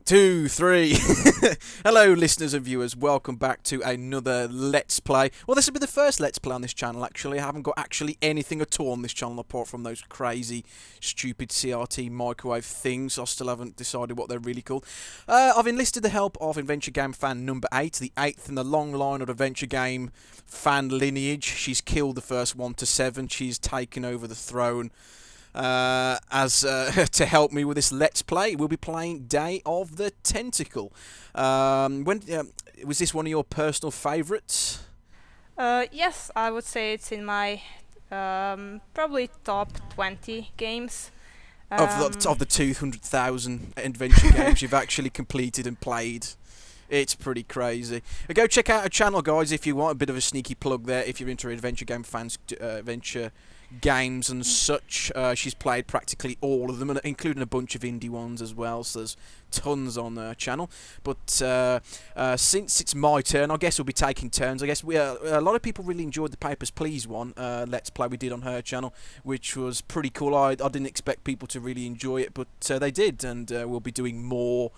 2, 3. Hello, listeners and viewers. Welcome back to another Let's Play. Well, this will be the first Let's Play on this channel, actually. I haven't got actually anything at all on this channel apart from those crazy, stupid CRTMicrowave things. I still haven't decided what they're really called. I've enlisted the help of Adventure Game fan number 8, the 8th in the long line of Adventure Game fan lineage. She's killed the first 1 to 7. She's taken over the throne. To help me with this Let's Play, we'll be playing Day of the Tentacle. Was this one of your personal favourites? Yes, I would say it's in my probably top 20 games. Of the 200,000 adventure games you've actually completed and played. It's pretty crazy. Go check out her channel, guys, if you want a bit of a sneaky plug there. If you're into adventure game fans, adventure games and such, she's played practically all of them, including a bunch of indie ones as well. So there's tons on her channel. But since it's my turn, I guess we'll be taking turns. I guess a lot of people really enjoyed the Papers, Please one Let's Play we did on her channel, which was pretty cool. I didn't expect people to really enjoy it, but they did, and we'll be doing more.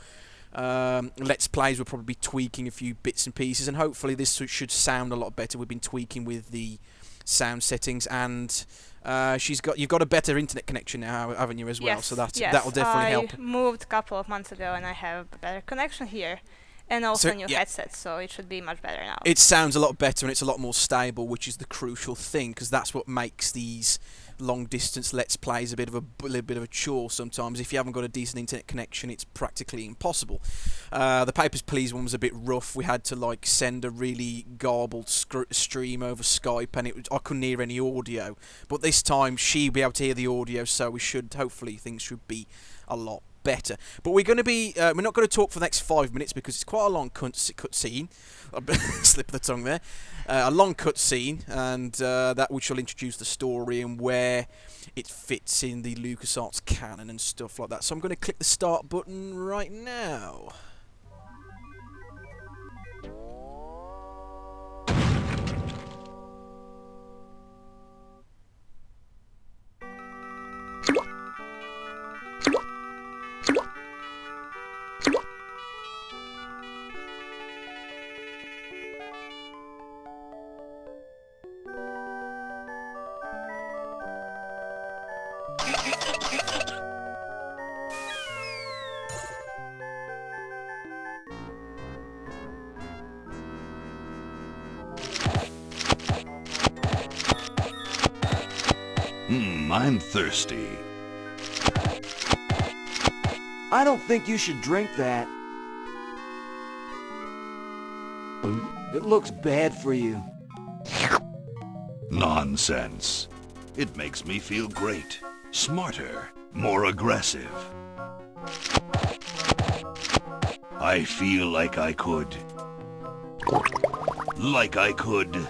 Let's Plays. We'll probably be tweaking a few bits and pieces, and hopefully this should sound a lot better. We've been tweaking with the sound settings, and you've got a better internet connection now, haven't you, as well? Yes, so that'll definitely help. I moved a couple of months ago, and I have a better connection here, and also new headsets, so it should be much better now. It sounds a lot better, and it's a lot more stable, which is the crucial thing, because that's what makes these long distance Let's Plays a little bit of a chore sometimes. If you haven't got a decent internet connection, it's practically impossible. The Papers, Please one was a bit rough. We had to send a really garbled stream over Skype, and I couldn't hear any audio. But this time she'll be able to hear the audio, so hopefully things should be a lot better. But we're not going to talk for the next 5 minutes because it's quite a long cut scene. Slip of the tongue there. A long cut scene, and that which will introduce the story and where it fits in the LucasArts canon and stuff like that. So I'm going to click the start button right now. I'm thirsty. I don't think you should drink that. It looks bad for you. Nonsense. It makes me feel great. Smarter. More aggressive. I feel like I could... Like I could...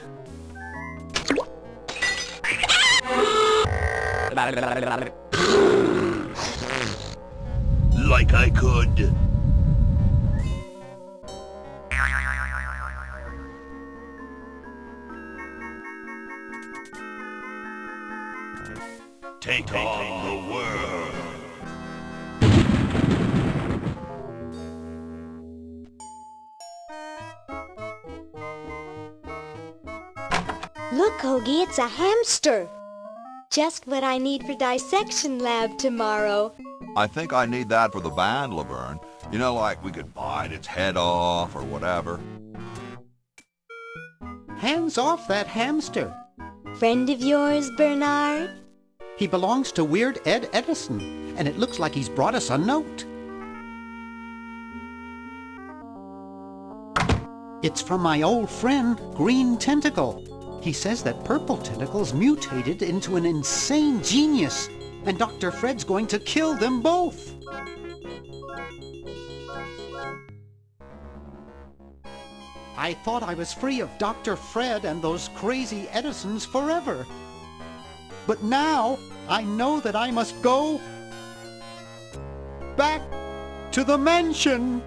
Take on the world. Look, Hoagie, it's a hamster. Just what I need for dissection lab tomorrow. I think I need that for the band, Laverne. You know, like we could bite its head off or whatever. Hands off that hamster. Friend of yours, Bernard? He belongs to Weird Ed Edison, and it looks like he's brought us a note. It's from my old friend, Green Tentacle. He says that Purple Tentacle's mutated into an insane genius, and Dr. Fred's going to kill them both. I thought I was free of Dr. Fred and those crazy Edisons forever. But now, I know that I must go back to the mansion.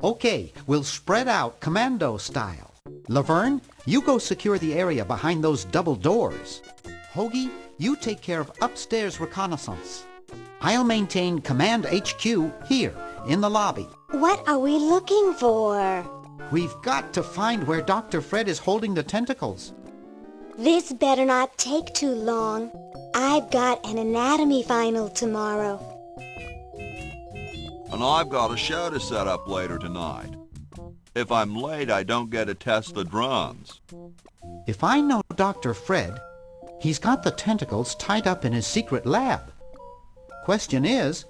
Okay, we'll spread out commando style. Laverne, you go secure the area behind those double doors. Hoagie, you take care of upstairs reconnaissance. I'll maintain Command HQ here, in the lobby. What are we looking for? We've got to find where Dr. Fred is holding the tentacles. This better not take too long. I've got an anatomy final tomorrow. And I've got a show to set up later tonight. If I'm late, I don't get to test the drones. If I know Dr. Fred, he's got the tentacles tied up in his secret lab. Question is,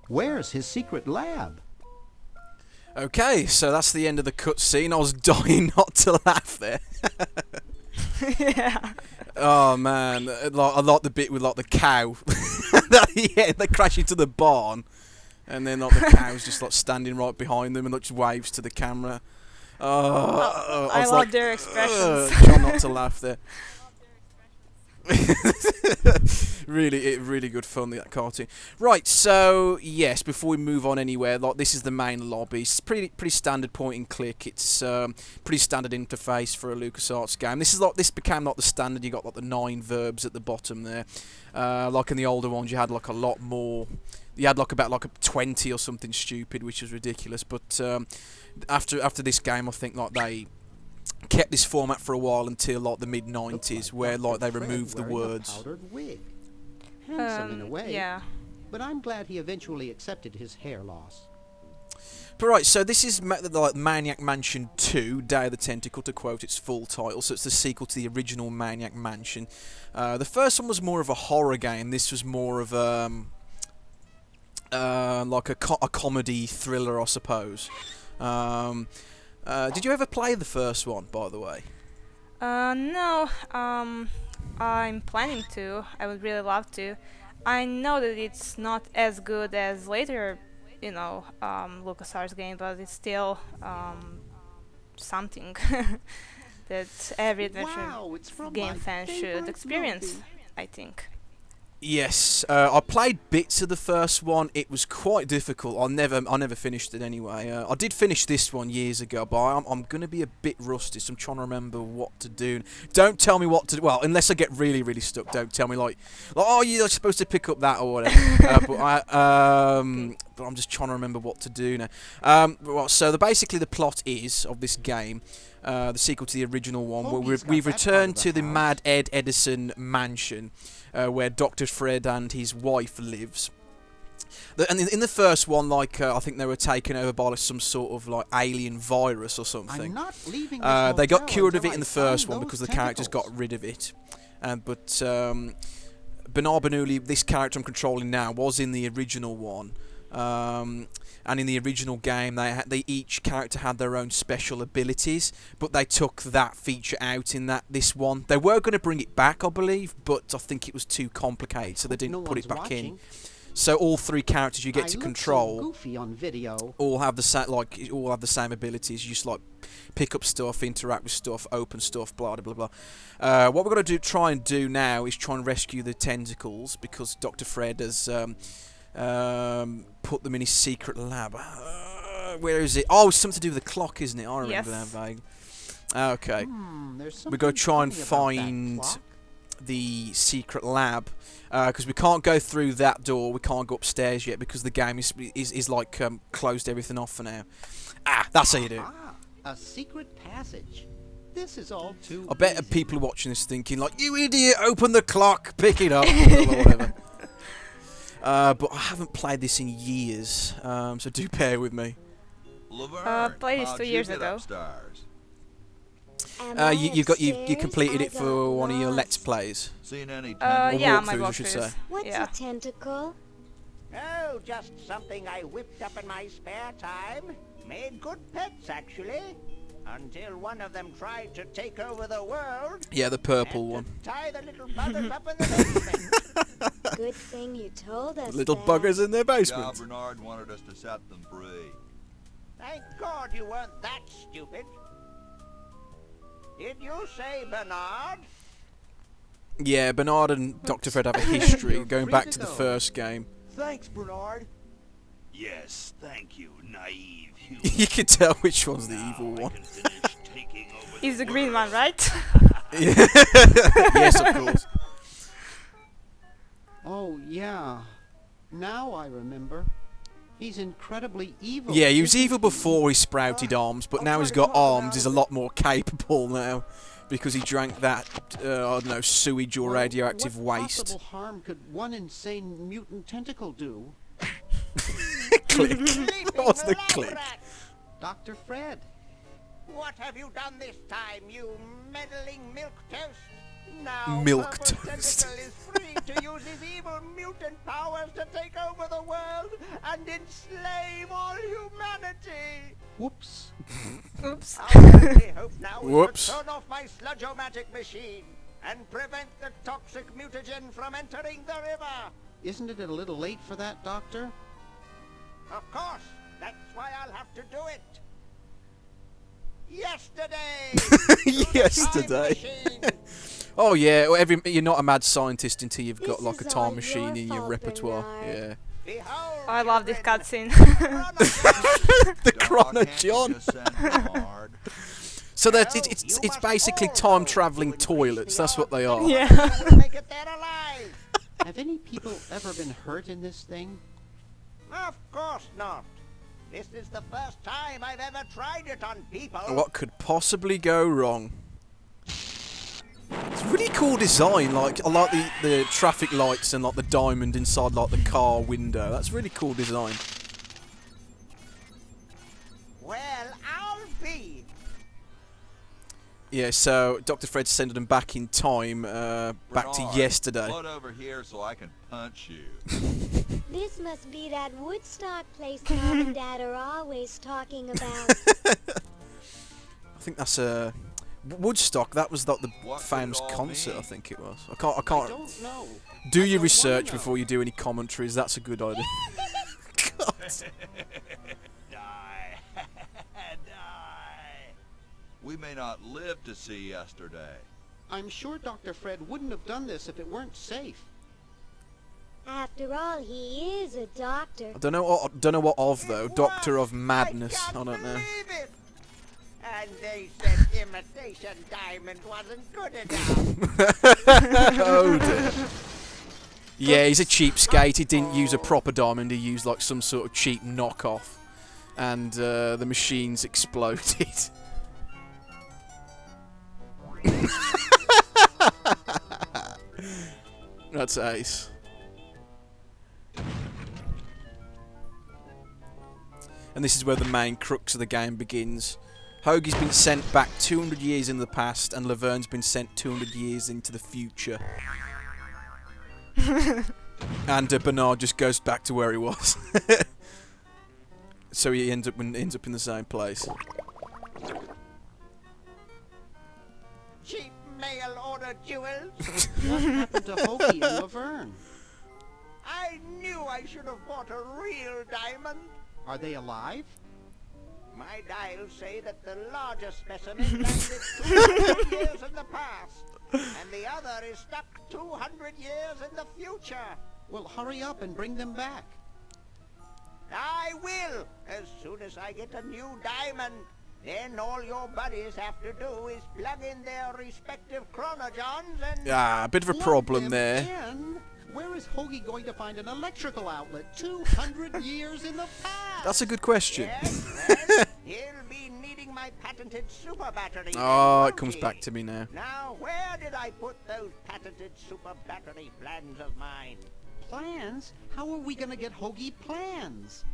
where's his secret lab? Okay, so that's the end of the cutscene. I was dying not to laugh there. Yeah. Oh man, I like the bit with like the cow. Yeah, they crash into the barn, and then like the cow's just like standing right behind them and like just waves to the camera. I was love like, their expressions. Try not to laugh there. really good fun, that cartoon. Right, so yes, before we move on anywhere, like this is the main lobby. It's pretty standard point and click. It's pretty standard interface for a LucasArts game. This became like the standard. You got like the 9 verbs at the bottom there. Like in the older ones, you had like a lot more. You had like about like a 20 or something stupid, which was ridiculous. But after this game, I think like they kept this format for a while until like the mid-90s, where like they removed the words. Powdered wig. Handsome in a way. Yeah. But I'm glad he eventually accepted his hair loss. But right, so this is like Maniac Mansion 2, Day of the Tentacle, to quote its full title. So it's the sequel to the original Maniac Mansion. The first one was more of a horror game. This was more of like a comedy thriller, I suppose. Did you ever play the first one, by the way? No. I'm planning to. I would really love to. I know that it's not as good as later, LucasArts game, but it's still something that every adventure game fan should experience, I think. Yes, I played bits of the first one. It was quite difficult. I never finished it anyway. I did finish this one years ago, but I'm going to be a bit rusty, so I'm trying to remember what to do. Don't tell me what to do. Well, unless I get really stuck, don't tell me like oh, you're supposed to pick up that or whatever. But I'm just trying to remember what to do now. Well, so basically the plot is of this game, the sequel to the original one, where we've returned to the Mad Ed Edison mansion, where Dr. Fred and his wife lives. And in the first one, like I think they were taken over by some sort of like alien virus or something. They got cured of it in the first one because the characters got rid of it. But Bernard Bernoulli, this character I'm controlling now, was in the original one. And in the original game, they each character had their own special abilities, but they took that feature out in this one. They were going to bring it back, I believe, but I think it was too complicated, so they didn't put it back in. So all 3 characters you get to control all have the same abilities. You just like pick up stuff, interact with stuff, open stuff, blah blah blah. What we're going to try and do now is try and rescue the tentacles, because Dr. Fred has put them in his secret lab. Where is it? Oh, it's something to do with the clock, isn't it? I remember that vague. Okay. We're going to try and find the secret lab, because we can't go through that door. We can't go upstairs yet because the game is like closed everything off for now. That's how you do it. A secret passage. This is all too I bet easy. people are watching this thinking like, "You idiot! Open the clock, pick it up," or whatever. But I haven't played this in years, so do bear with me. Laverne, played this how'd 2 you years get ago. upstairs? You completed it for one of your Let's Plays. Seen any Yeah, my walkthroughs, I should walkthroughs. say. What's Yeah. a tentacle? Oh, just something I whipped up in my spare time. Made good pets, actually. Until one of them tried to take over the world. Yeah, the purple and one. to tie the little buggers up in the basement. Good thing you told us Little that. buggers in their Yeah, basement. Bernard wanted us to set them free. Thank God you weren't that stupid. Did you say Bernard? Yeah, Bernard and Dr. Fred have a history going back to the first game. Thanks, Bernard. Yes, thank you, naive human. You can tell which one's the evil Now I one. can finish taking over He's the the green one, world. right? Yes, of course. Oh, yeah. Now I remember. He's incredibly evil. Yeah, he was isn't evil before he sprouted arms, but now he's got arms. He's a lot more capable now because he drank that, I don't know, sewage or Well, radioactive what waste. possible harm could one insane mutant tentacle do? Click. Sleeping What's the lab click? rat. Dr. Fred. What have you done this time, you meddling milk toast? Now Milk Purple toast. Tentacle is free to use his evil mutant powers to take over the world and enslave all humanity. Whoops. Oops. I only hope now is Whoops. to turn off my sludge-o-matic machine and prevent the toxic mutagen from entering the river. Isn't it a little late for that, Doctor? Of course, that's why I'll have to do it. Yesterday. Yesterday. Oh yeah, well, you're not a mad scientist until you've got This like a is time all machine your in your fault, repertoire. Bernard. Yeah. Behold, I love this children, cutscene. The Doc, Chrono can't you John. just send Bernard? So that's No, it's you it's must basically all time go traveling to increase toilets. the That's what they are. odds Yeah. that you will make it there alive. Have any people ever been hurt in this thing? Of course not. This is the first time I've ever tried it on people. What could possibly go wrong? It's really cool design. Like I like the traffic lights and like the diamond inside like the car window. That's really cool design. Well, I'll be. Yeah. So Dr. Fred's sending them back in time, back to Bernard, yesterday. Float over here so I can punch you. This must be that Woodstock place Mom and Dad are always talking about. I think that's a Woodstock. That was like the What could famous it all concert. mean? I think it was. I can't. I don't know. Do I your don't research wanna know. before you do any commentaries. That's a good idea. God. Die. Die. We may not live to see yesterday. I'm sure Dr. Fred wouldn't have done this if it weren't safe. After all, he is a doctor. I don't know what of though. It Doctor was. of Madness. I I don't know. believe it. And they said imitation diamond wasn't good enough. Oh dear. Yeah, he's a cheapskate. He didn't use a proper diamond. He used like some sort of cheap knockoff, and the machines exploded. That's ace. And this is where the main crux of the game begins. Hoagie's been sent back 200 years in the past, and Laverne's been sent 200 years into the future. And Bernard just goes back to where he was. So he ends up in the same place. Cheap mail order jewels. What happened to Hoagie and Laverne? I knew I should have bought a real diamond. Are they alive? My dials say that the larger specimen landed 200 years in the past, and the other is stuck 200 years in the future. Well, hurry up and bring them back. I will, as soon as I get a new diamond. Then all your buddies have to do is plug in their respective chronogens and... Ah, a bit of a problem there. Where is Hoagie going to find an electrical outlet 200 years in the past? That's a good question. Yes, well, he'll be needing my patented super battery. Oh, then, it comes won't back he? to me now. Now, where did I put those patented super battery plans of mine? Plans? How are we going to get Hoagie plans?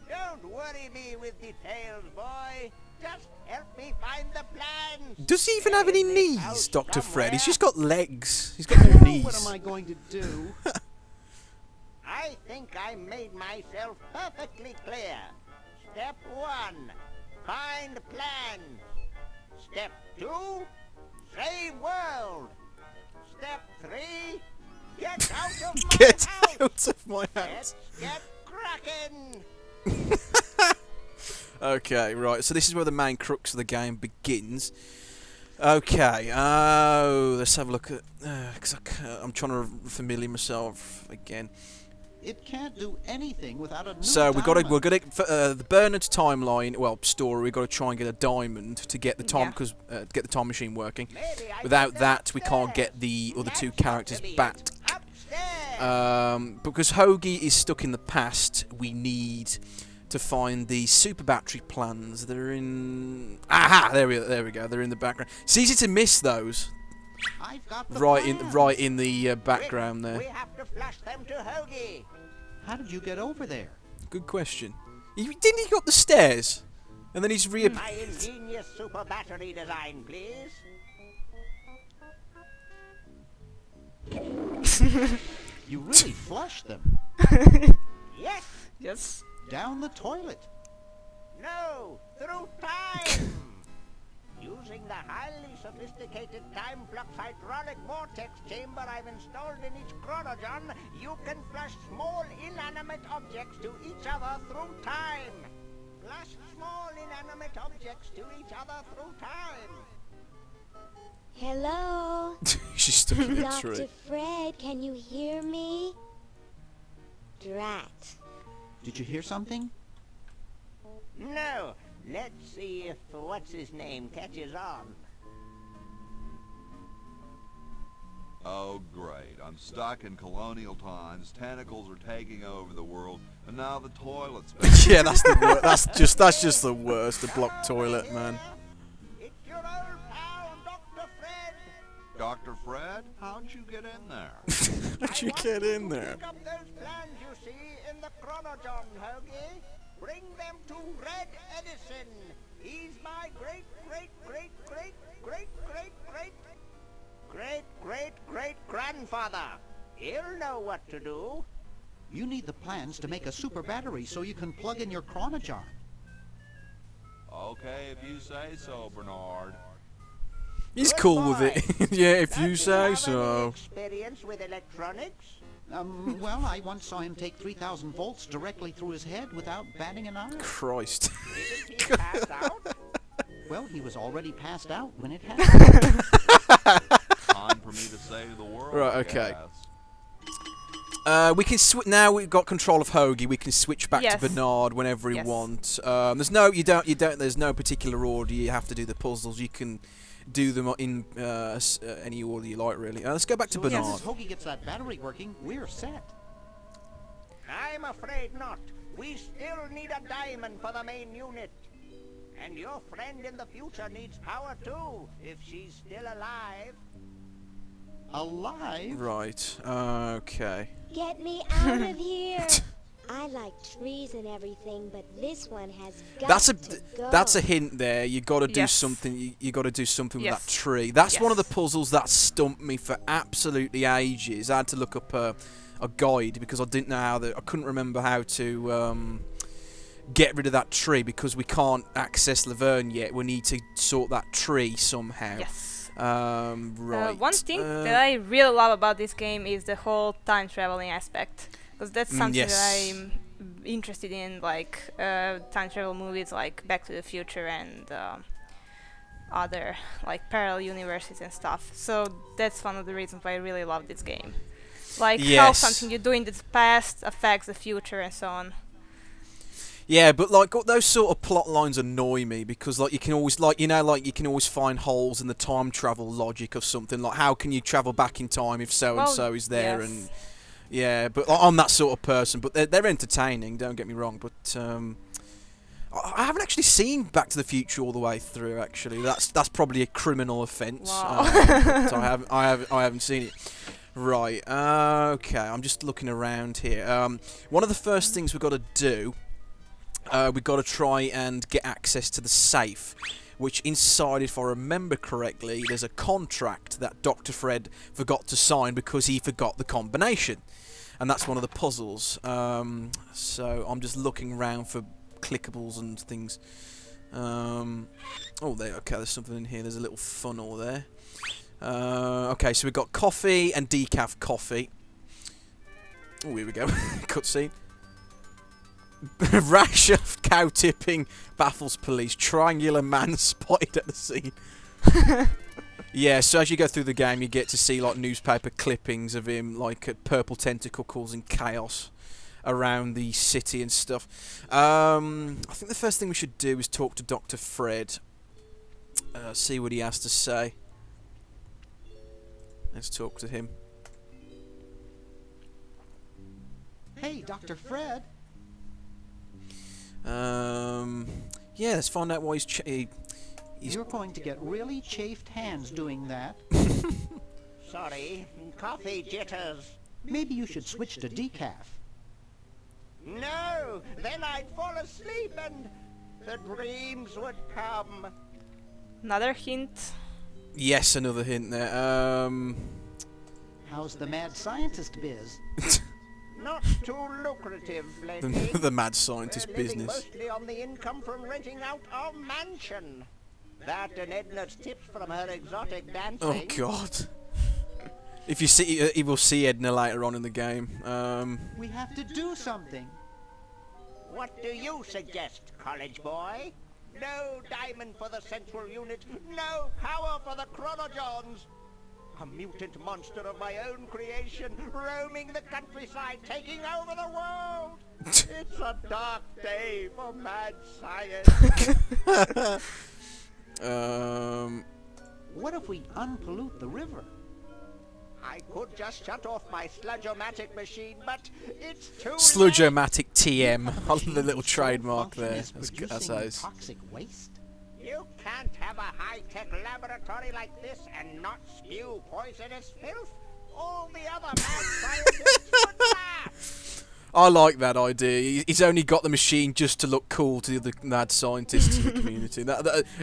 Don't worry me with details, boy. Just help me find the plans. Does he even have any They're in this knees, house Dr. Fred? He's somewhere. just got legs. He's got no knees. What am I going to do? I think I made myself perfectly clear. Step 1, find plans. Step 2, save world. Step 3, get out of my Get house. out of my house. Let's get cracking. Okay, right. So this is where the main crux of the game begins. Okay. Oh, let's have a look at. Cause I'm trying to familiar myself again. It can't do anything without a new So we're diamond. gonna the Bernard's timeline. Well, story. We've got to try and get a diamond to get the time Yeah. because get the time machine working. Maybe I Without can that, we can't upstairs. get the other two That's characters got to be back. it. Upstairs. Because Hoagie is stuck in the past, we need to find the super battery plans that are in. Aha! There we go. They're in the background. It's easy to miss those. I've got the Right plans. in the background We there. have to flash them to Hoagie. How did you get over there? Good question. Didn't he go up the stairs? And then he's reappeared. My ingenious super battery design, please. You really flushed them. Yes. Yes. Down the toilet. No. Through time. Using the highly sophisticated time flux hydraulic vortex chamber I've installed in each chronogen, you can flash small inanimate objects to each other through time. Flash small inanimate objects to each other through time. Hello? She's stuck in a Dr. tree. Fred, can you hear me? Drat. Did you hear something? No. Let's see if what's his name catches on. Oh, great. I'm stuck in colonial times, tentacles are taking over the world, and now the toilet's back. Yeah, that's the worst. That's just the worst. The blocked toilet, man. It's your old pal, Dr. Fred. Dr. Fred, how'd you get in there? How'd you get in there? Pick up those plans you see in the chronogen, Hoagie. Bring them to Red Edison. He's my great grandfather. He'll know what to do. You need the plans to make a super battery so you can plug in your chronogen. Okay, if you say so, Bernard. He's Good cool with boy. it. Yeah, if you Does he say have any so. experience with electronics? Well, I once saw him take 3,000 volts directly through his head without batting an eye. Christ. Didn't he pass out? Well, he was already passed out when it happened. Time for me to save the world. Right, I okay. guess. We can now we've got control of Hoagie. We can switch back Yes. to Bernard whenever we Yes. want. There's no you don't there's no particular order you have to do the puzzles. You can do them in any order you like, really. Let's go back to So as soon Bernard. as Hoagie gets that battery working, we're set. I'm afraid not. We still need a diamond for the main unit. And your friend in the future needs power too, if she's still alive. Alive? Right. Okay. Get me out of here. I like trees and everything, but this one has got That's a to go. that's a hint there. You got to do Yes. something. You got to do something with Yes. that tree. That's one of the Yes. puzzles that stumped me for absolutely ages. I had to look up a guide because I didn't know I couldn't remember how to get rid of that tree because we can't access Laverne yet. We need to sort that tree somehow. Yes. Right. One thing that I really love about this game is the whole time traveling aspect, because that's something yes. that I'm interested in, like time travel movies like Back to the Future and other like parallel universes and stuff. So that's one of the reasons why I really love this game. Like how Yes. something you do in the past affects the future and so on. Yeah, but like those sort of plot lines annoy me because like you can always like you can always find holes in the time travel logic of something. Like how can you travel back in time if so and so is there? Yes. And yeah, but I'm that sort of person. But they're entertaining. Don't get me wrong. But I haven't actually seen Back to the Future all the way through. Actually, that's probably a criminal offence. Wow. But I haven't seen it. Right. Okay. I'm just looking around here. One of the first things we've got to do. We've got to try and get access to the safe, which inside, if I remember correctly, there's a contract that Dr. Fred forgot to sign because he forgot the combination. And that's one of the puzzles. So I'm just looking around for clickables and things. Oh, there. Okay, there's something in here. There's a little funnel there. Okay, so we've got coffee and decaf coffee. Oh, here we go. Cutscene. Rash of cow tipping baffles police. Triangular man spotted at the scene. Yeah, so as you go through the game, you get to see like newspaper clippings of him, like a purple tentacle causing chaos around the city and stuff. I think the first thing we should do is talk to Dr. Fred. See what he has to say. Let's talk to him. Hey, Dr. Fred. Yeah, let's find out why he's You're going to get really chafed hands doing that. Sorry, coffee jitters. Maybe you should switch to decaf. No, then I'd fall asleep and the dreams would come. Another hint. Yes, another hint there. How's the mad scientist biz? Not too lucrative lately. the mad scientist We're living business. mostly on the income from renting out our mansion. That and Edna's tips from her exotic dancing. Oh God! If you see, you will see Edna later on in the game. We have to do something. What do you suggest, college boy? No diamond for the central unit. No power for the chronojons. A mutant monster of my own creation, roaming the countryside, taking over the world. It's a dark day for mad science. What if we unpollute the river? I could just shut off my sludge-o-matic machine, but it's too late. Sludge-o-matic TM. I love the little So trademark there. functionist That's producing nice. toxic waste? You can't have a high-tech laboratory like this and not spew poisonous filth. All the other mad scientists would laugh. I like that idea. He's only got the machine just to look cool to the other mad scientists in the community.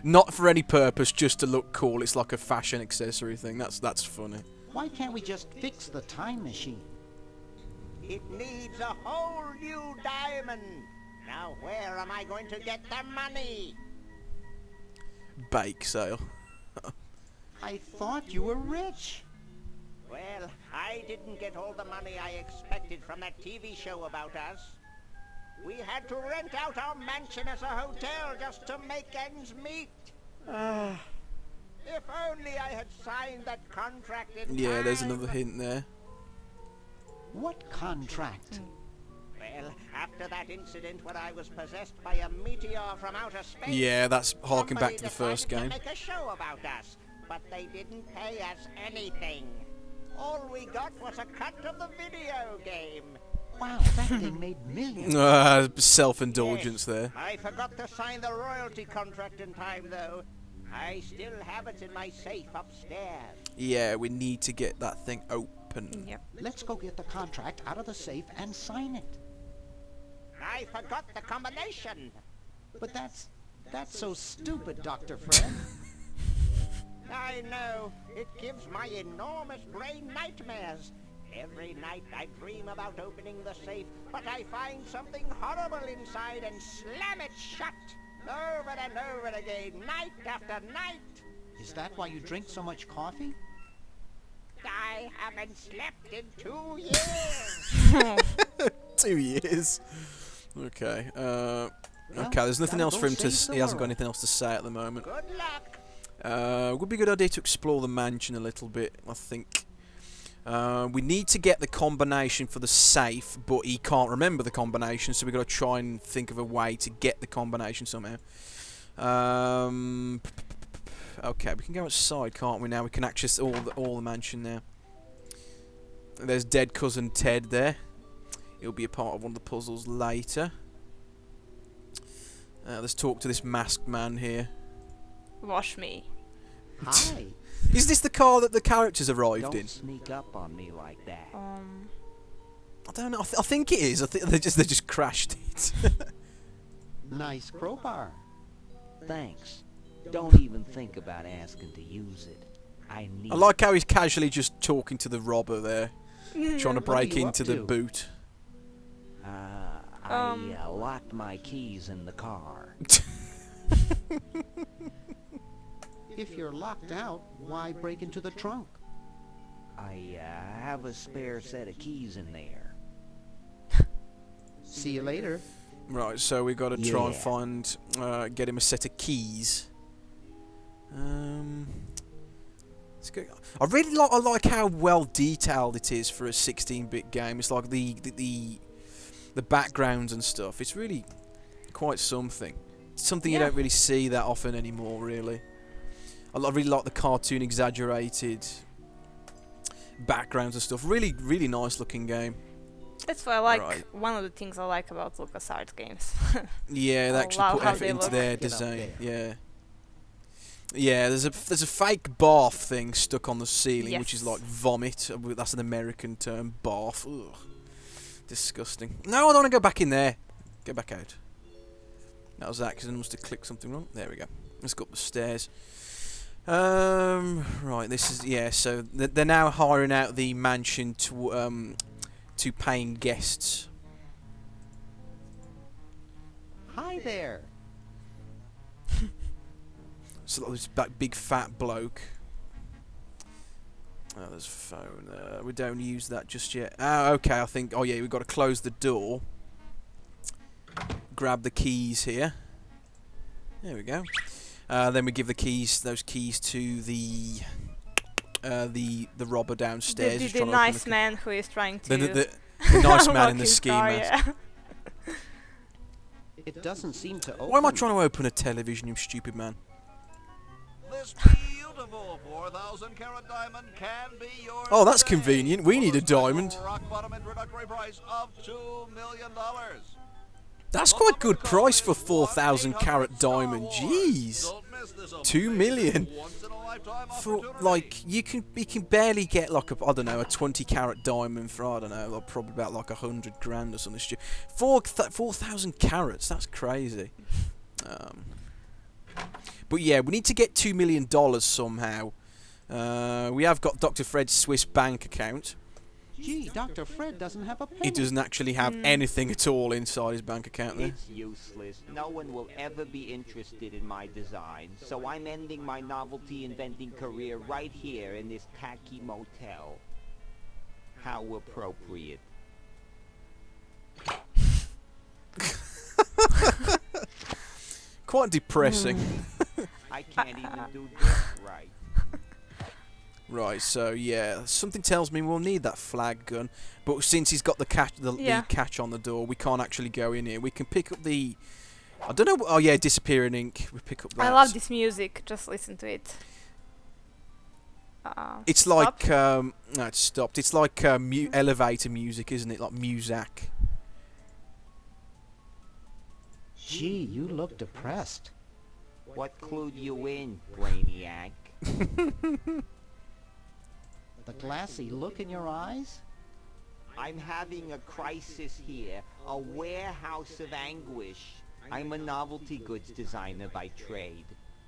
Not for any purpose, just to look cool. It's like a fashion accessory thing. That's funny. Why can't we just fix the time machine? It needs a whole new diamond. Now where am I going to get the money? Bake sale. I thought you were rich. Well, I didn't get all the money I expected from that TV show about us. We had to rent out our mansion as a hotel just to make ends meet. If only I had signed that contract in Yeah, there's time. another hint there. What contract? Well, after that incident when I was possessed by a meteor from outer space... Yeah, that's harking back somebody to the first decided game. to make a show about us, but they didn't pay us anything. All we got was a cut of the video game. Wow, that thing made millions. Self-indulgence Yes, there. I forgot to sign the royalty contract in time, though. I still have it in my safe upstairs. Yeah, we need to get that thing open. Yep. Let's go get the contract out of the safe and sign it. I forgot the combination. But that's so stupid, Dr. Fred. I know. It gives my enormous brain nightmares. Every night I dream about opening the safe, but I find something horrible inside and slam it shut. Over and over again, night after night. Is that why you drink so much coffee? I haven't slept in 2 years. 2 years. Okay. Okay. There's nothing gotta else go for him to. save the He hasn't got world. anything else to say at the moment. Good luck. Would be a good idea to explore the mansion a little bit, I think. We need to get the combination for the safe, but he can't remember the combination, so we've got to try and think of a way to get the combination somehow. Okay, we can go outside, can't we? Now we can access all the mansion now. There's dead cousin Ted there. He'll be a part of one of the puzzles later. Let's talk to this masked man here. Wash me. Hi. Is this the car that the characters arrived in? Don't sneak up on me like that. I don't know. I think it is. I think they just crashed it. Nice crowbar. Thanks. Don't even think about asking to use it. I need. I like how he's casually just talking to the robber there, trying to break you into up the to? boot. I locked my keys in the car. If you're locked out, why break into the trunk? I have a spare set of keys in there. See you later. Right, so we got to try and Yeah. find, get him a set of keys. Let's go. I really I like how well detailed it is for a 16-bit game. It's like the backgrounds and stuff. It's really quite something. It's something you Yeah. don't really see that often anymore, really. I really like the cartoon exaggerated backgrounds and stuff. Really, really nice looking game. That's what I like. Right. One of the things I like about LucasArts games. Yeah, they I actually love put how effort they into look. their Get up design. there. Yeah. Yeah, there's a fake bath thing stuck on the ceiling, which is Yes. like vomit. That's an American term, bath. Ugh. Disgusting. No, I don't want to go back in there. Go back out. That was that because I must have clicked something wrong. There we go. Let's go up the stairs. Right, this is, yeah, so they're now hiring out the mansion to paying guests. Hi there. So this big fat bloke. Oh, there's a phone. We don't use that just yet. Oh, okay, I think, oh yeah, we've got to close the door. Grab the keys here. There we go. Then we give those keys to the robber downstairs. who's The trying to open nice man who is trying to the nice man unlock in the his ski car, mask. yeah. It doesn't seem to open. Why am I trying to open a television, you stupid man? This beautiful 4,000-carat diamond can be yours. Oh, that's today convenient. We for need the a diamond. special rock-bottom introductory price of $2 million. That's quite good price for 4,000 carat diamond. Jeez. Don't miss this 2 million. once-in-a-lifetime For opportunity. like you can barely get like a, I don't know, a 20 carat diamond for, I don't know, like probably about like 100 grand or something. 4,000 carats, that's crazy. But yeah, we need to get $2 million somehow. We have got Dr. Fred's Swiss bank account. Gee, Dr. Fred doesn't have a He penny. doesn't actually have anything at all inside his bank account there. It's useless. No one will ever be interested in my design, so I'm ending my novelty inventing career right here in this tacky motel. How appropriate. Quite depressing. I can't even do this right. Right, so yeah, something tells me we'll need that flag gun, but since he's got the catch on the door, we can't actually go in here. We can pick up the, I don't know. Oh yeah, disappearing ink. We pick up that. I love this music. Just listen to it. It's stop. like no, it's stopped. It's like elevator music, isn't it? Like Muzak. Gee, you look depressed. What clued you in, Brainiac? The glassy look in your eyes? I'm having a crisis here, a warehouse of anguish. I'm a novelty goods designer by trade.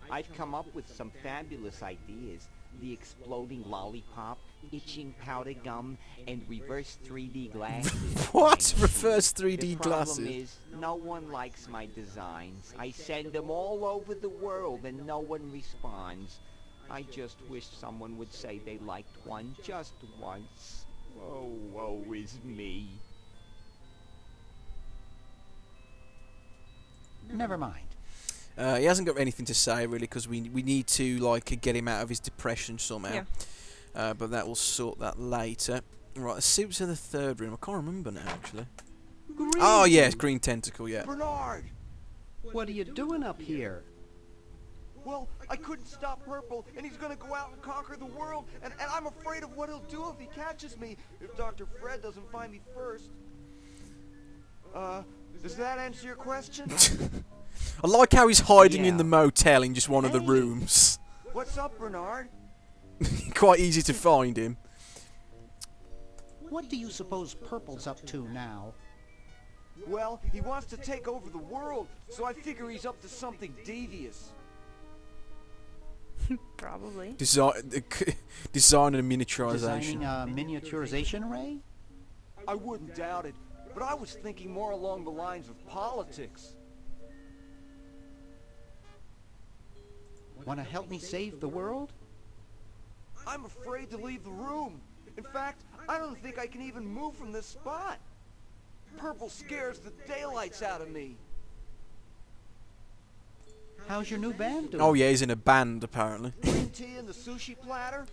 I've come up with some fabulous ideas. The exploding lollipop, itching powder gum, and reverse 3D glasses. What? Reverse 3D The glasses? problem is, no one likes my designs. I send them all over the world and no one responds. I just wish someone would say they liked one just once. Oh, woe is me. Never mind. He hasn't got anything to say really, because we need to like get him out of his depression somehow. but that will sort that later. Right, let's see what's in the third room. I can't remember now, actually. Green. Oh, yes, green tentacle, yeah. Bernard! What are you doing up here? Well, I couldn't stop Purple, and he's gonna go out and conquer the world, and I'm afraid of what he'll do if he catches me, if Dr. Fred doesn't find me first. Does that answer your question? I like how he's hiding in Yeah. the motel in just one of the Hey. rooms. What's up, Bernard? Quite easy to find him. What do you suppose Purple's up to now? Well, he wants to take over the world, so I figure he's up to something devious. Probably. Designing a miniaturization. Designing a miniaturization array? I wouldn't doubt it, but I was thinking more along the lines of politics. Want to help me save the world? I'm afraid to leave the room. In fact, I don't think I can even move from this spot. Purple scares the daylights out of me. How's your new band doing? Oh yeah, he's in a band apparently. Green tea and the sushi platter?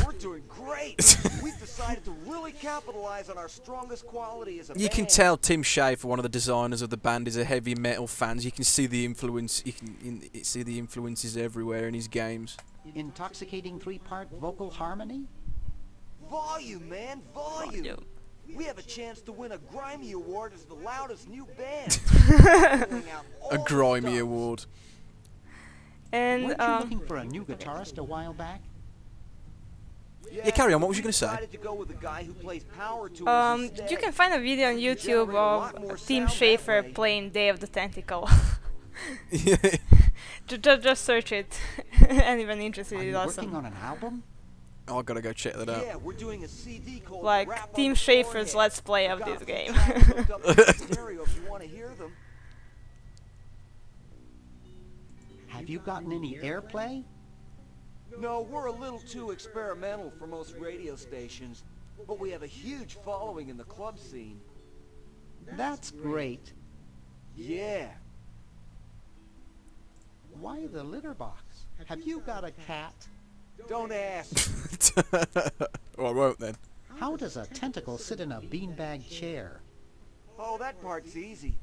We're doing great. We've decided to really capitalize on our strongest quality as a You can band. tell Tim Schafer, one of the designers of the band, is a heavy metal fan. You can see the influence. You can see the influences everywhere in his games. Intoxicating 3-part vocal harmony? Volume, man, volume. We have a chance to win a Grimy Award as the loudest new band. Pulling out all A the grimy stops. award. And Weren't you looking for a new guitarist a while back? Yeah, carry on. What was you we going to say? decided to go with a guy who plays power tools instead. you can find a video on We YouTube generate a lot more of Tim sound that Schafer way. playing Day of the Tentacle. Yeah. Just search it. Anyone interested Are is you awesome. working on an album? I gotta go check that out. Yeah, we're doing a CD called Like Rap on Tim the Schafer's Forehead. Let's Play of Got this some game. tracks hooked up to the stereo if you want to hear them. Have you gotten any airplay? No, we're a little too experimental for most radio stations, but we have a huge following in the club scene. That's great. Yeah. Why the litter box? Have you got a cat? Don't ask. Well, I won't then. How does a tentacle sit in a beanbag chair? Oh, that part's easy.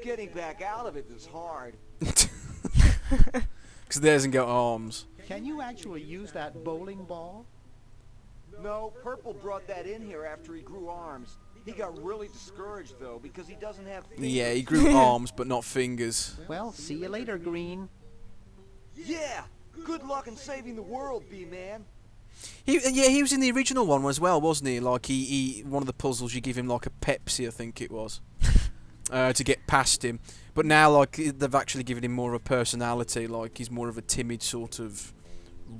Getting back out of it is hard. Because it doesn't got arms. Can you actually use that bowling ball? No, Purple brought that in here after he grew arms. He got really discouraged, though, because he doesn't have fingers. Yeah, he grew arms but not fingers. Well, see you later, Green. Yeah! Good luck in saving the world, B-Man. He was in the original one as well, wasn't he? Like one of the puzzles you give him like a Pepsi, I think it was, to get past him. But now, like, they've actually given him more of a personality. Like, he's more of a timid sort of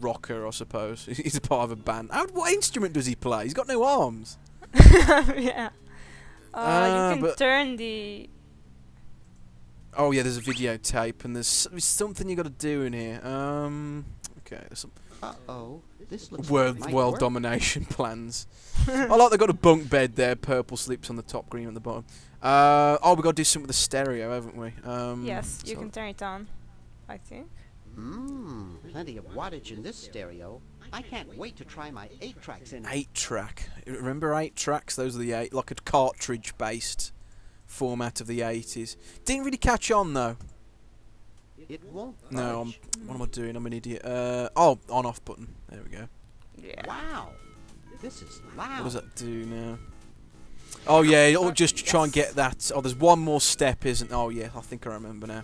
rocker, I suppose. He's a part of a band. What instrument does he play? He's got no arms. Yeah. You can but- turn the. Oh yeah, there's a videotape, and there's something you got to do in here. Okay, there's some Uh-oh. This looks like it world might world work. domination plans. I like they've got a bunk bed there. Purple sleeps on the top, green on the bottom. Oh, we got to do something with the stereo, haven't we? Yes, you so- can turn it on. I think. Plenty of wattage in this stereo. I can't wait to try my 8 tracks in it. 8-track. Remember 8 tracks? Those are the 8, like a cartridge-based format of the 80s. Didn't really catch on though. It won't No, budge. what am I doing? I'm an idiot. Oh, on/off button. There we go. Yeah. Wow. This is loud. What does that do now? Oh yeah, it'll just try and get that. Oh, there's one more step, isn't? Oh yeah, I think I remember now.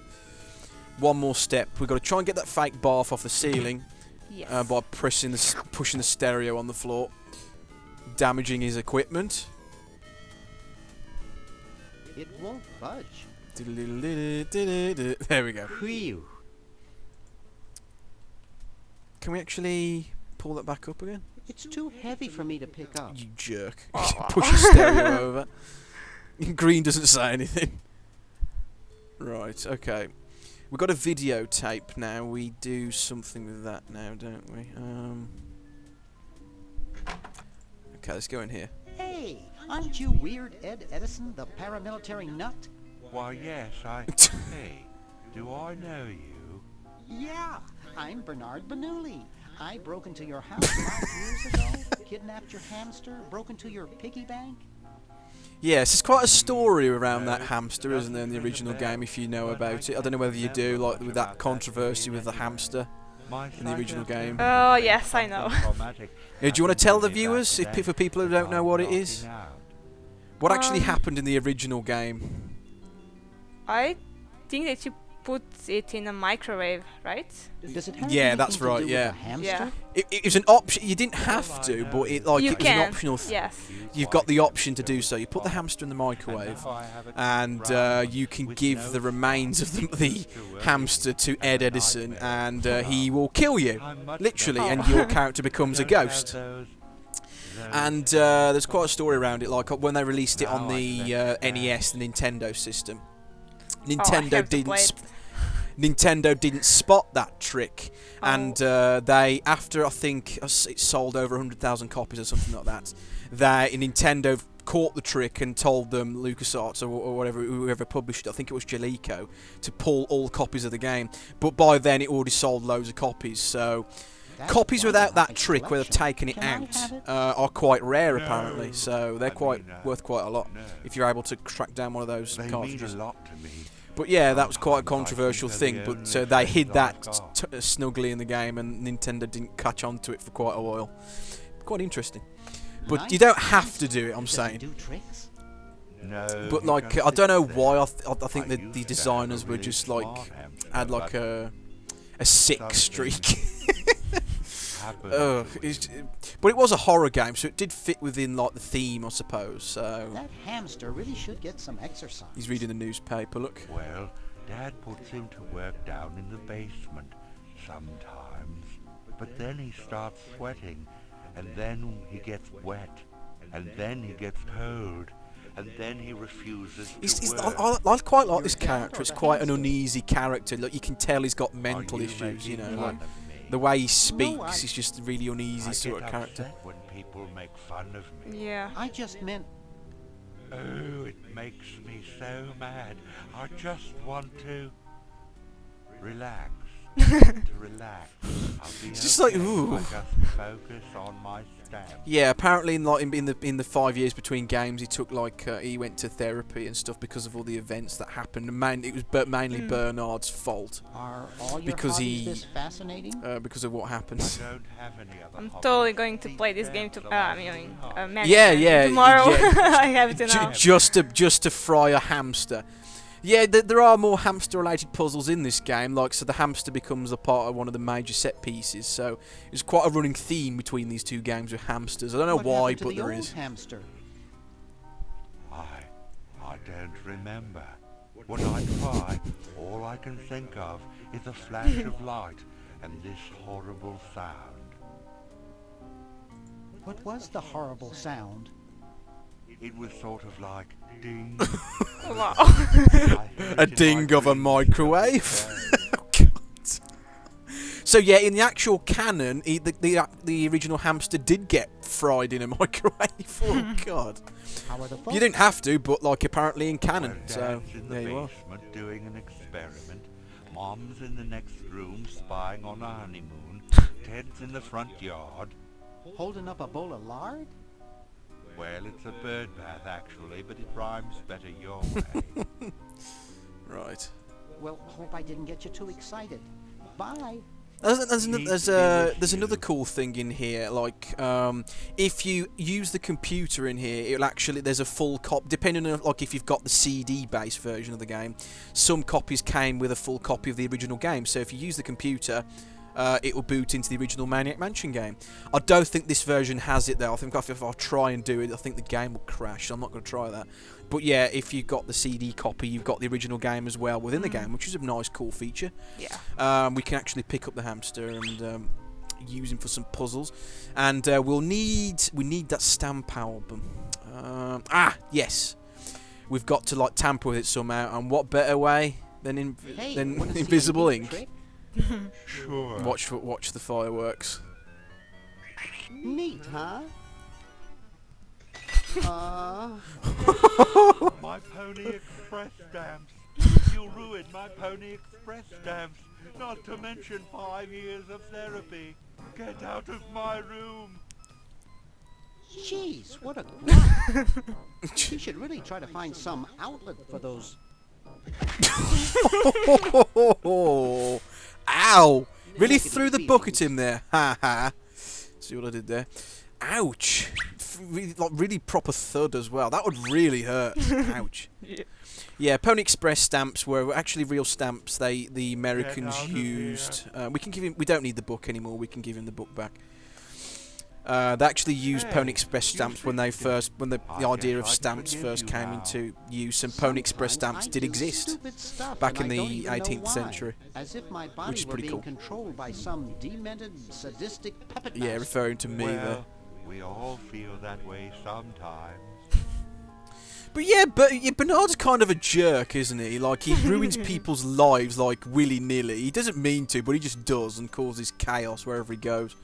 One more step. We've got to try and get that fake barf off the ceiling Yes. by pushing the stereo on the floor, damaging his equipment. It won't budge. There we go. Phew. Can we actually pull that back up again? It's too heavy for me to pick up. You jerk. Push the stereo over. Green doesn't say anything. Right, okay. We've got a videotape now. We do something with that now, don't we? Okay, let's go in here. Hey, aren't you Weird Ed Edison, the paramilitary nut? Why, yes, Hey, do I know you? Yeah, I'm Bernard Bernoulli. I broke into your house 5 years ago, kidnapped your hamster, broke into your piggy bank. Yes, there's quite a story around that hamster, isn't there, in the original game, if you know about it. I don't know whether you do, like with that controversy with the hamster in the original game. Oh, yes, I know. Do you want to tell the viewers, for people who don't know what it is? What actually happened in the original game? I think that you put it in a microwave, right? Does it have Yeah, that's anything to right, do with yeah. a hamster? Yeah. It was an option. You didn't have to, but it was You an can. optional. Yes. You've got the option to do so. You put the hamster in the microwave, and you can give the remains of the hamster to Ed Edison, and he will kill you, literally, and your character becomes a ghost. And there's quite a story around it, like when they released it on the NES, the Nintendo system. Nintendo didn't spot that trick, and they, after I think it sold over 100,000 copies or something like that, Nintendo caught the trick and told them, LucasArts or whatever, whoever published it, I think it was Jaleco, to pull all copies of the game. But by then it already sold loads of copies, so copies without that trick, where they've taken it out, are quite rare apparently. So they're worth quite a lot if you're able to track down one of those cartridges. But yeah, that was quite a controversial thing, but they hid that snugly in the game, and Nintendo didn't catch on to it for quite a while. Quite interesting. But you don't have to do it, I'm saying. But like, I don't know why, I think that the designers were just like, had like a sick streak. But it was a horror game, so it did fit within like the theme, I suppose. So That hamster really should get some exercise. he's reading the newspaper. Look. Well, Dad puts him to work down in the basement sometimes. But then he starts sweating, and then he gets wet, and then he gets cold, and then he refuses to work. I quite like this character. It's quite an uneasy character. Like, you can tell he's got mental issues. You know, like the way he speaks is just a really uneasy sort of character. When people make fun of me. Yeah. I just meant... Oh, it makes me so mad. I just want to relax. To relax. I'll be It's just like, ooh. I just focus on my stamp. Yeah, apparently in the 5 years between games, he took like he went to therapy and stuff because of all the events that happened. And it was mainly Bernard's fault. Are all your Because hobbies he- this fascinating? Because of what happened. I don't have any other I'm hobbies. totally going to play this game Maniac Yeah, Mansion tomorrow. yeah. I have to know. just to fry a hamster. Yeah, there are more hamster-related puzzles in this game, like, so the hamster becomes a part of one of the major set pieces, so it's quite a running theme between these two games with hamsters. I don't know What why, happened to but the there old is. hamster? I don't remember. When I try, all I can think of is a flash of light and this horrible sound. What was the horrible sound? It was sort of like ding. Wow. A ding of a microwave. Oh, God. So yeah, in the actual canon, the original hamster did get fried in a microwave. Oh God! How are the folks? You didn't have to, but like apparently in canon. Well, So Dad's in the there you are. basement doing an experiment. Mom's in the next room spying on a honeymoon. Ted's in the front yard. Holding up a bowl of lard? Well, it's a bird bath actually, but it rhymes better your way. Right. Well, hope I didn't get you too excited. Bye. There's another cool thing in here, like if you use the computer in here, it'll actually, there's a full copy, depending on like if you've got the CD based version of the game, some copies came with a full copy of the original game, so if you use the computer, it will boot into the original Maniac Mansion game. I don't think this version has it though. I think if I try and do it, I think the game will crash, so I'm not going to try that. But yeah, if you've got the CD copy, you've got the original game as well within the game, which is a nice, cool feature. Yeah. We can actually pick up the hamster and use him for some puzzles, and we need that stamp album. Yes, we've got to like tamper with it somehow, and what better way than Wanna see a invisible neat ink? trick? Sure. Watch the fireworks. Neat, huh? My Pony Express stamps. You ruined my Pony Express stamps. Not to mention 5 years of therapy. Get out of my room. Jeez, what a grunt. He should really try to find some outlet for those. Ow! Really threw the bucket in there. Ha ha. See what I did there? Ouch! Really, like really proper thud as well. That would really hurt. Ouch. Yeah, Pony Express stamps were actually real stamps. The Americans used. We can give him. We don't need the book anymore. We can give him the book back. They actually used Pony Express stamps when they first, when the idea of stamps first came into use, and Pony Express stamps did exist back in the 18th century, which is pretty cool. Controlled by some demented, sadistic puppet Yeah, referring to me there. Well, we all feel that way sometimes. But yeah, Bernard's kind of a jerk, isn't he? Like, he ruins people's lives, like, willy-nilly. He doesn't mean to, but he just does and causes chaos wherever he goes.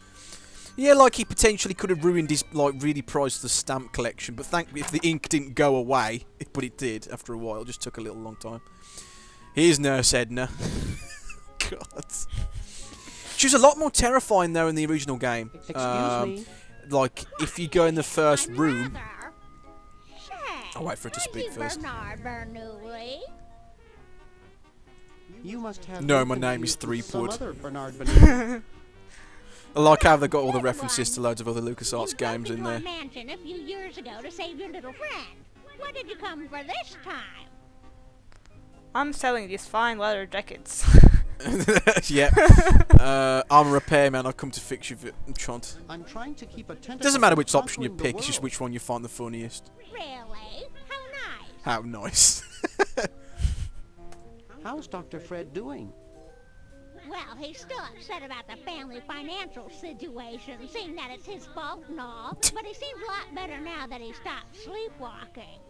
Yeah, like, he potentially could have ruined his, like, really priceless stamp collection, but if the ink didn't go away, but it did after a while. It just took a little long time. Here's Nurse Edna. God. She was a lot more terrifying, though, in the original game. Excuse me? Like, if you go in the first room... I'll wait for her to speak first. You must have No, my name is Threepwood. Some other Bernard Bernard. I like how they got all the references to loads of other LucasArts games in there. Mansion a few years ago to save your little friend. What did you come for this time? I'm selling these fine leather jackets. Yeah. I'm a repairman. I've come to fix you. I'm trying to keep a tentacle. Doesn't matter which option you conquering the pick. It's just world. which one you find the funniest. Really? How nice. How nice. How's Dr. Fred doing? Well, he's still upset about the family financial situation, seeing that it's his fault and all, but he seems a lot better now that he stopped sleepwalking.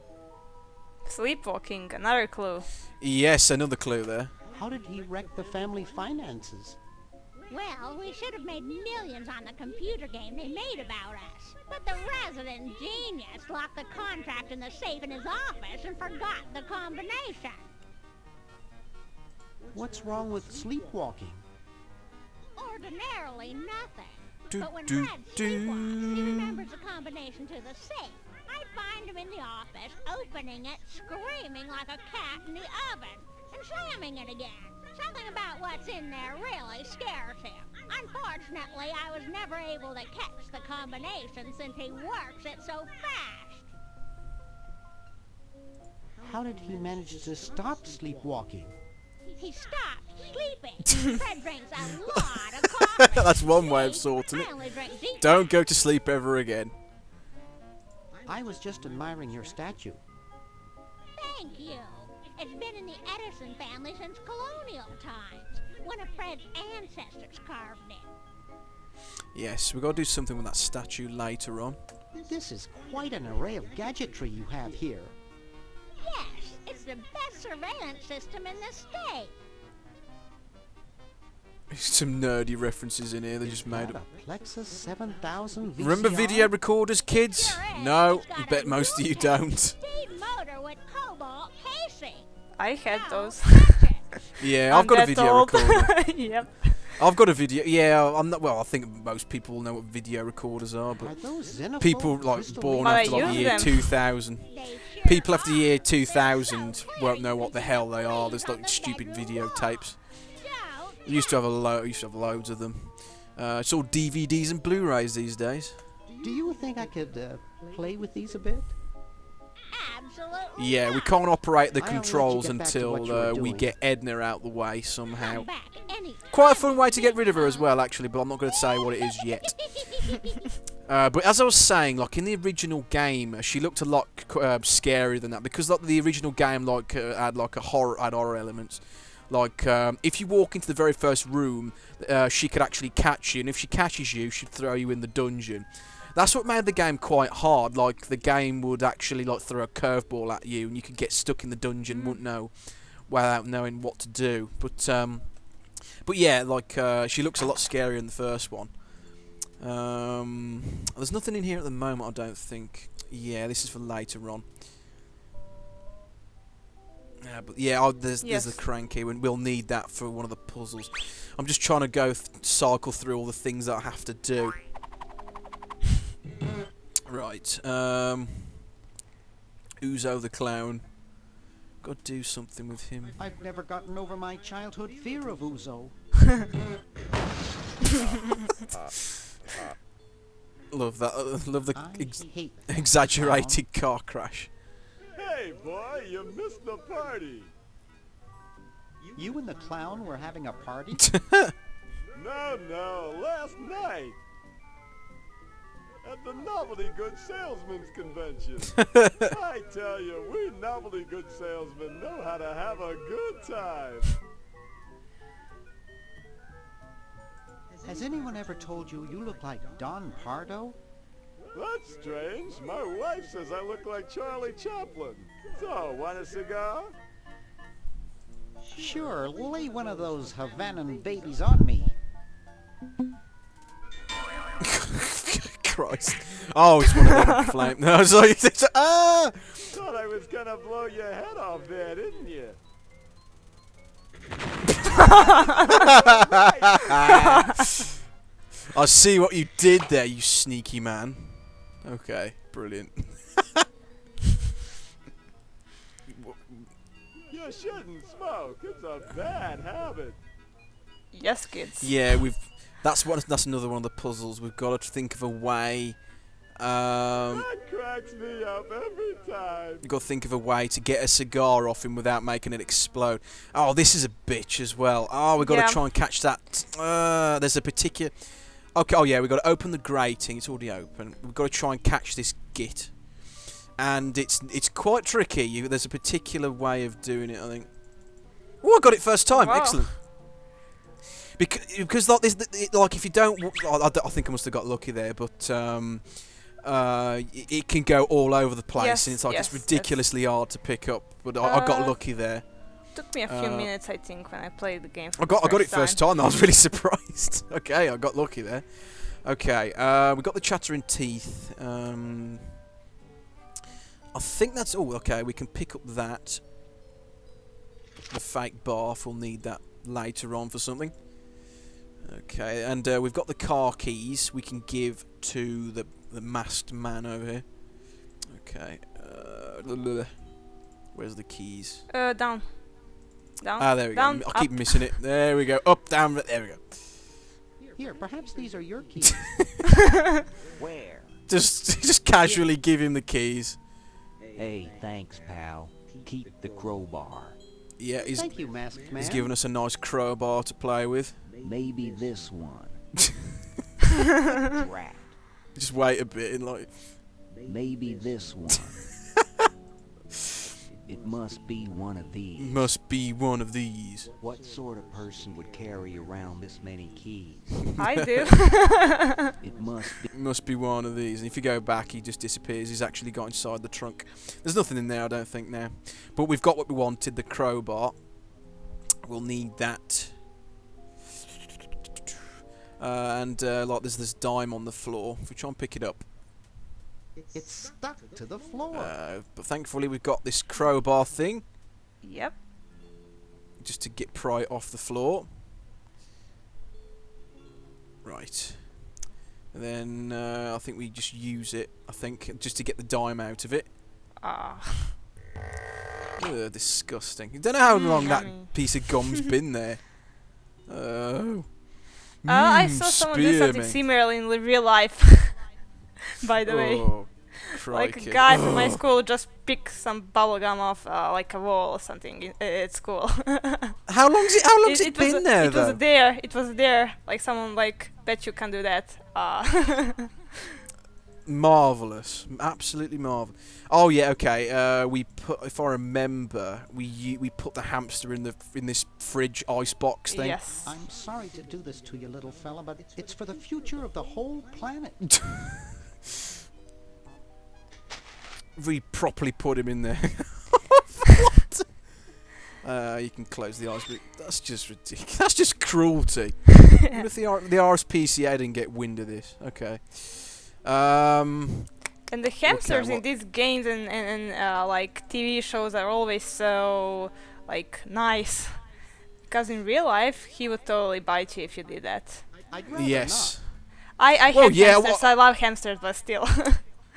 Sleepwalking, another clue. Yes, another clue there. How did he wreck the family finances? Well, we should have made millions on the computer game they made about us. But the resident genius locked the contract in the safe in his office and forgot the combination. What's wrong with sleepwalking? Ordinarily nothing. But when Brad sleepwalks, he remembers the combination to the safe. I'd find him in the office, opening it, screaming like a cat in the oven, and slamming it again. Something about what's in there really scares him. Unfortunately, I was never able to catch the combination since he works it so fast. How did he manage to stop sleepwalking? He stopped sleeping. Fred drinks a lot of coffee. That's one way of sorting it. I only drink deep. Don't go to sleep ever again. I was just admiring your statue. Thank you. It's been in the Edison family since colonial times. One of Fred's ancestors carved it. Yes, we've got to do something with that statue later on. This is quite an array of gadgetry you have here. Yes, it's the best surveillance system in the state. Some nerdy references in here they just made Got up. a Plexus 7000 VCR? Remember video recorders, kids? Sure is. No, It's I got bet a most of you dual don't. speed motor with cobalt casing. I had Now, those. watch it. Yeah, I've got a that video old. recorder. Yep. I've got a video. Yeah, I'm not. Well, I think most people know what video recorders are, Are but those xenophobe people like crystal born But I after like the use year them. 2000. They sure People after the year are. 2000 They're so won't know clear what the you hell can they are. read There's from like the stupid bedroom videotapes. wall. I used to have loads of them. It's all DVDs and Blu-rays these days. Do you think I could play with these a bit? Absolutely Yeah, we not. can't operate the I'll let you controls get back to what you were until we doing. get Edna out the way somehow. Come back any Quite a fun way to get rid of her as well, actually, but I'm not going to say what it is yet. But as I was saying, like in the original game, she looked a lot scarier than that because like the original game had like horror elements. Like if you walk into the very first room, she could actually catch you, and if she catches you, she'd throw you in the dungeon. That's what made the game quite hard. Like the game would actually like throw a curveball at you, and you could get stuck in the dungeon, wouldn't know without knowing what to do. But yeah, like she looks a lot scarier in the first one. There's nothing in here at the moment, I don't think. Yeah, this is for later on. Yeah, but yeah, there's the cranky, and we'll need that for one of the puzzles. I'm just trying to go cycle through all the things that I have to do. Right, Uzo the clown. Got to do something with him. I've never gotten over my childhood fear of Uzo. Love that. Love the exaggerated car crash. Hey, boy, you missed the party. You and the clown were having a party? No, last night. At the Novelty Good Salesmen's Convention. I tell you, we novelty good salesmen know how to have a good time. Has anyone ever told you you look like Don Pardo? That's strange. My wife says I look like Charlie Chaplin. So, want a cigar? Sure, lay one of those Havanan babies on me. Christ. Oh, it's one of them flame. No, sorry. Ah! Thought I was gonna blow your head off there, didn't you? I see what you did there, you sneaky man. Okay, brilliant. You shouldn't smoke. It's a bad habit. Yes, kids. Yeah, that's another one of the puzzles. We've got to think of a way. That cracks me up every time. We've got to think of a way to get a cigar off him without making it explode. Oh, this is a bitch as well. Oh, we've got to try and catch that. There's a particular. Okay. Oh yeah, we've got to open the grating. It's already open. We've got to try and catch this git, and it's quite tricky. There's a particular way of doing it, I think. Oh, I got it first time. Wow. Excellent. Because like this, like if you don't, I think I must have got lucky there, but it can go all over the place, and it's like it's ridiculously hard to pick up. But I got lucky there. Took me a few minutes, I think, when I played the game. I got it first time. I was really surprised. Okay, I got lucky there. Okay, we got the chattering teeth. I think that's all. Okay, we can pick up that. The fake bath. We'll need that later on for something. Okay, and we've got the car keys we can give to the masked man over here. Okay, where's the keys? Down. Ah, there we down, go. I keep missing it. There we go. Up, down, there we go. Here, perhaps these are your keys. Where? Just casually give him the keys. Hey, thanks, pal. Keep the crowbar. Yeah, Thank you, masked man. he's given us a nice crowbar to play with. Maybe this one. Drat. Just wait a bit and like. Maybe this one. It must be one of these. Must be one of these. What sort of person would carry around this many keys? I do. It must be one of these. And if you go back, he just disappears. He's actually got inside the trunk. There's nothing in there, I don't think, now. But we've got what we wanted, the crowbar. We'll need that. And like there's this dime on the floor. If we try and pick it up. It's stuck to the floor. But thankfully we've got this crowbar thing. Yep. Just to pry it off the floor. Right. And then I think we just use it, I think, just to get the dime out of it. Ah. Ugh, disgusting. You don't know how long that piece of gum's been there. Oh. I saw someone do something similar in real life. By the way, like a guy from my school just picked some bubblegum off like a wall or something at school. How long's it been there? It was there. Like someone bet you can do that. Marvelous, absolutely marvelous. Oh yeah, okay. We put, if I remember, we put the hamster in this fridge ice box thing. Yes. I'm sorry to do this to you, little fella, but it's for the future of the whole planet. We properly put him in there. What? You can close the eyes, but that's just ridiculous. That's just cruelty. If the RSPCA didn't get wind of this, okay. At And the hamsters in what- these games and like TV shows are always so like nice. Because in real life, he would totally bite you if you did that. I'd rather Yes. I Well, have yeah, hamsters. I love hamsters, but still.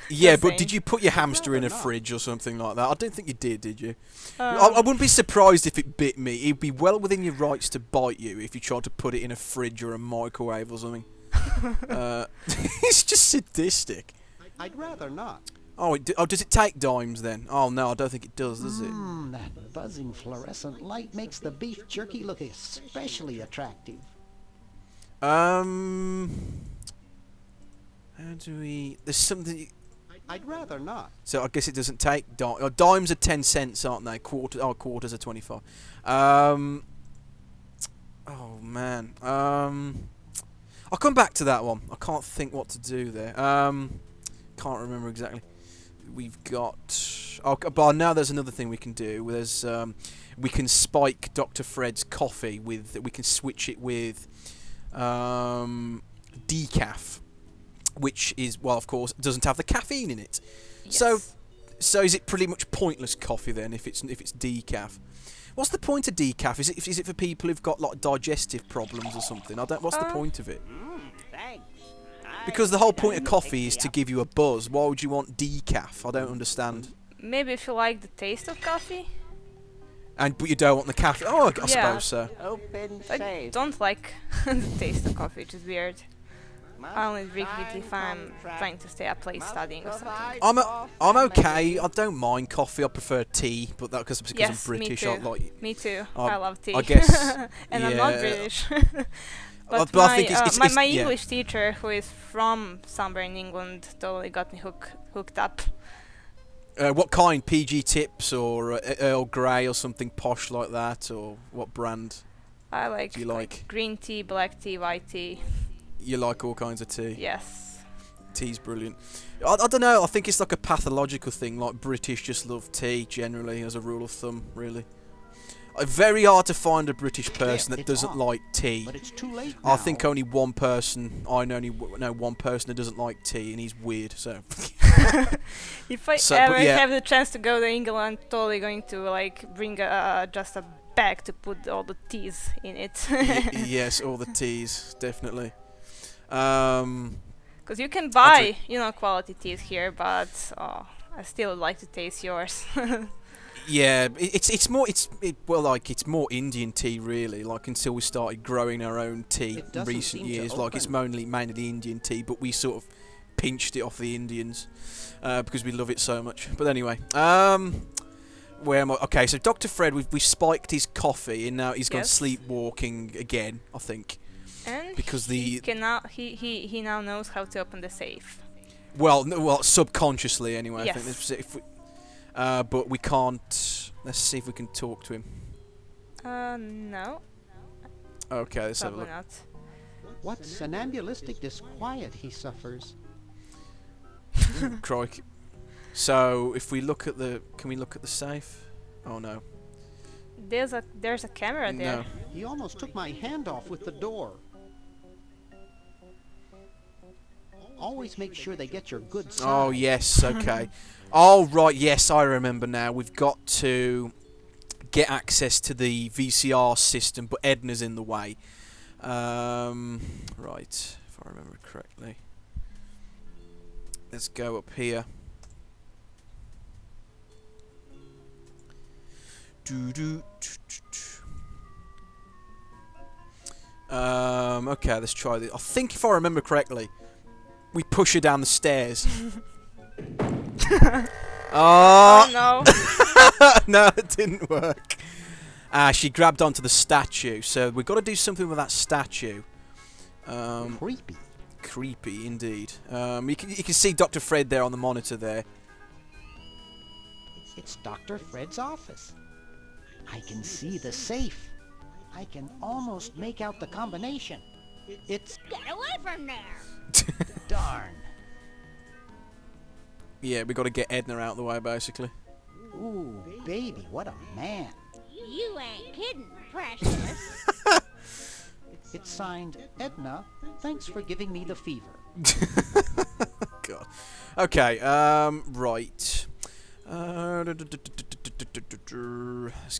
Yeah, Just but saying. did you put your hamster in a not. fridge or something like that? I don't think you did you? I wouldn't be surprised if it bit me. It'd be well within your rights to bite you if you tried to put it in a fridge or a microwave or something. It's just sadistic. I'd rather not. Oh, does it take dimes then? Oh no, I don't think it does it? That buzzing fluorescent light makes the beef jerky look especially attractive. How do we? There's something. I'd rather not. So I guess it doesn't take dimes. Dimes are 10 cents, aren't they? Quarters are 25. Oh man. I'll come back to that one. I can't think what to do there. Can't remember exactly. We've got. Oh, but now there's another thing we can do. There's we can spike Dr. Fred's coffee with. We can switch it with decaf, which is, well, of course, doesn't have the caffeine in it. Yes. So is it pretty much pointless coffee then if it's decaf? What's the point of decaf? Is it for people who've got like digestive problems or something? I don't. What's the point of it? Thanks. Because the whole point of coffee is to give you a buzz. Why would you want decaf? I don't understand. Maybe if you like the taste of coffee. But you don't want the caffeine. Oh, I Yeah. suppose so. Open I safe. don't like the taste of coffee, which is weird. I only drink it if I'm trying to stay up late studying or something. I'm okay. I don't mind coffee. I prefer tea, but that because Yes, I'm British. me I too. like. Me too. I love tea. I guess. And I'm not yeah. British. But my I think it's my yeah. English teacher, who is from somewhere in England, totally got me hooked up. What kind? PG Tips or Earl Grey or something posh like that, or what brand? I like, Do you like? green tea, black tea, white tea. You like all kinds of tea. Yes. Tea's brilliant. I don't know. I think it's like a pathological thing. Like British just love tea generally, as a rule of thumb. Really, very hard to find a British person that it's doesn't on. like tea. But it's too late I now. think only one person. I know one person that doesn't like tea, and he's weird. So. If I So, but ever yeah. have the chance to go to England, I'm totally going to like bring just a bag to put all the teas in it. Yes, all the teas, definitely. Because you can buy, quality teas here, but I still would like to taste yours. Yeah, it's more Indian tea really. Like until we started growing our own tea It in doesn't recent seem to years, like it's open. mainly Indian tea, but we sort of pinched it off the Indians because we love it so much. But anyway, where am I? Okay, so Dr. Fred, we've spiked his coffee, and now he's gone Yes. sleepwalking again, I think. And Because he now knows how to open the safe. Well, subconsciously anyway. Yes. I think if we, but we can't. Let's see if we can talk to him. No, Okay, let's have a probably look. not. What somnambulistic disquiet he suffers. Crikey. So if we look at can we look at the safe? Oh no. There's a camera there. No. He almost took my hand off with the door. Always make sure they get your good side. Oh yes, okay. Oh right, yes, I remember now. We've got to get access to the VCR system, but Edna's in the way. Right, if I remember correctly. Let's go up here. Okay, let's try this. I think if I remember correctly, we push her down the stairs. Oh no. No, it didn't work. She grabbed onto the statue, so we've got to do something with that statue. Creepy. Creepy indeed. You can see Dr. Fred there on the monitor there. It's Dr. Fred's office. I can see the safe. I can almost make out the combination. It's... Get away from there! darn. Yeah, we got to get Edna out of the way, basically. Ooh, baby, what a man. You ain't kidding, precious. It's signed, Edna, thanks for giving me the fever. God. Okay, right. Let's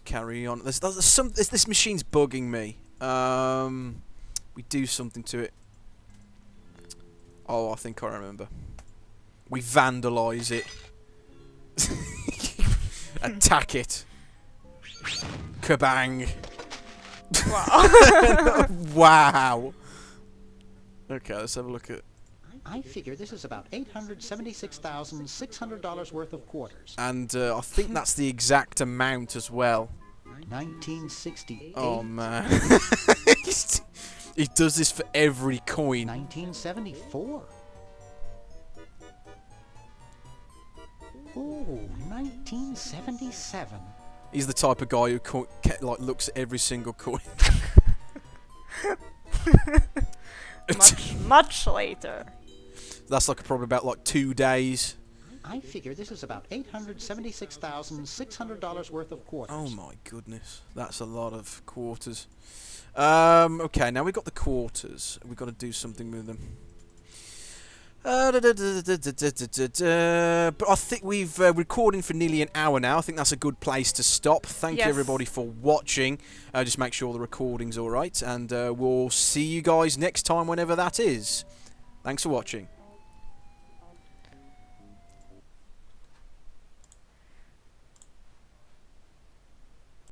carry on. This machine's bugging me. We do something to it. Oh, I think I remember. We vandalise it. Attack it. Kabang. Wow. Wow. Okay, let's have a look at... I figure this is about $876,600 worth of quarters. And I think that's the exact amount as well. 1968. Oh, man. He does this for every coin. 1974. Ooh, 1977. He's the type of guy who like looks at every single coin. much later. That's like probably about like 2 days. I figure this is about $876,600 worth of quarters. Oh my goodness, that's a lot of quarters. Okay, now we've got the quarters. We've got to do something with them. But I think we've recording for nearly an hour now. I think that's a good place to stop. Thank you everybody for watching. Just make sure the recording's alright, and we'll see you guys next time whenever that is. Thanks for watching.